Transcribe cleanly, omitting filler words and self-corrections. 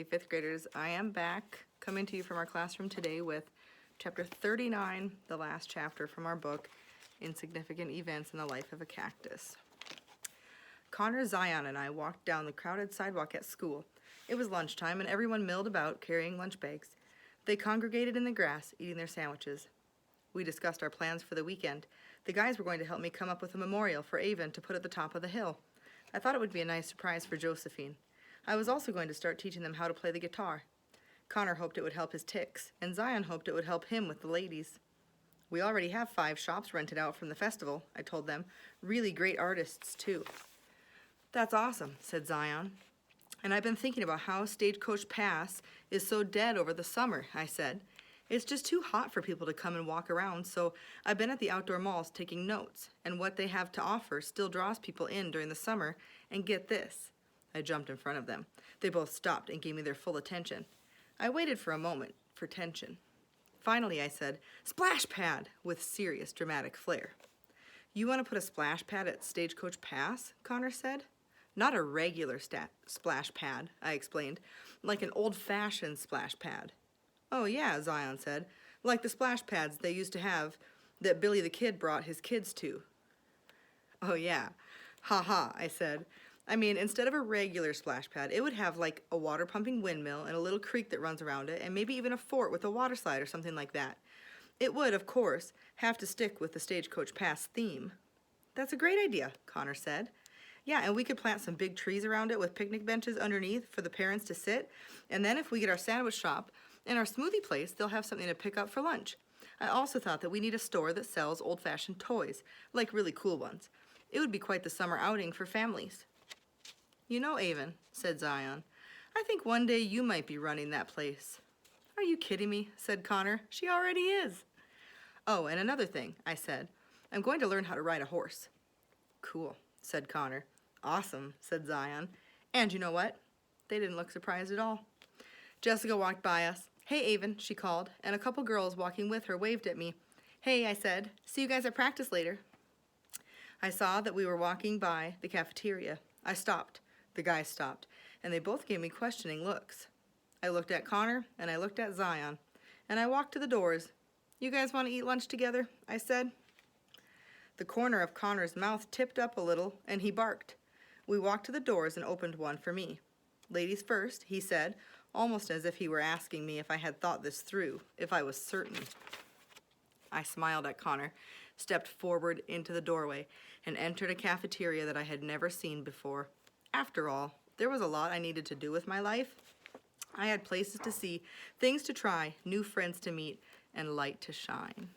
Hey, fifth graders, I am back coming to you from our classroom today with chapter 39, the last chapter from our book, Insignificant Events in the Life of a Cactus. Connor, Zion, and I walked down the crowded sidewalk at school. It was lunchtime and everyone milled about carrying lunch bags. They congregated in the grass, eating their sandwiches. We discussed our plans for the weekend. The guys were going to help me come up with a memorial for Aven to put at the top of the hill. I thought it would be a nice surprise for Josephine. I was also going to start teaching them how to play the guitar. Connor hoped it would help his tics, and Zion hoped it would help him with the ladies. We already have 5 shops rented out from the festival, I told them. Really great artists, too. That's awesome, said Zion. And I've been thinking about how Stagecoach Pass is so dead over the summer, I said. It's just too hot for people to come and walk around, so I've been at the outdoor malls taking notes, and what they have to offer still draws people in during the summer, and get this. I jumped in front of them. They both stopped and gave me their full attention. I waited for a moment for tension. Finally, I said, "Splash pad," with serious dramatic flair. "You want to put a splash pad at Stagecoach Pass?" Connor said. "Not a regular splash pad," I explained, "like an old-fashioned splash pad." "Oh yeah," Zion said, "like the splash pads they used to have that Billy the Kid brought his kids to." "Oh yeah, ha ha," I said. I mean, instead of a regular splash pad, it would have like a water pumping windmill and a little creek that runs around it, and maybe even a fort with a water slide or something like that. It would, of course, have to stick with the Stagecoach Pass theme. "That's a great idea," Connor said. "Yeah, and we could plant some big trees around it with picnic benches underneath for the parents to sit, and then if we get our sandwich shop and our smoothie place, they'll have something to pick up for lunch. I also thought that we need a store that sells old-fashioned toys, like really cool ones. It would be quite the summer outing for families." "You know, Aven," said Zion, "I think one day you might be running that place." "Are you kidding me?" said Connor. "She already is." "Oh, and another thing," I said. "I'm going to learn how to ride a horse." "Cool," said Connor. "Awesome," said Zion. And you know what? They didn't look surprised at all. Jessica walked by us. "Hey, Aven," she called, and a couple girls walking with her waved at me. "Hey," I said. "See you guys at practice later." I saw that we were walking by the cafeteria. I stopped. The guys stopped, and they both gave me questioning looks. I looked at Connor, and I looked at Zion, and I walked to the doors. "You guys want to eat lunch together?" I said. The corner of Connor's mouth tipped up a little, and he barked. We walked to the doors and opened one for me. "Ladies first," he said, almost as if he were asking me if I had thought this through, if I was certain. I smiled at Connor, stepped forward into the doorway, and entered a cafeteria that I had never seen before. After all, there was a lot I needed to do with my life. I had places to see, things to try, new friends to meet, and light to shine.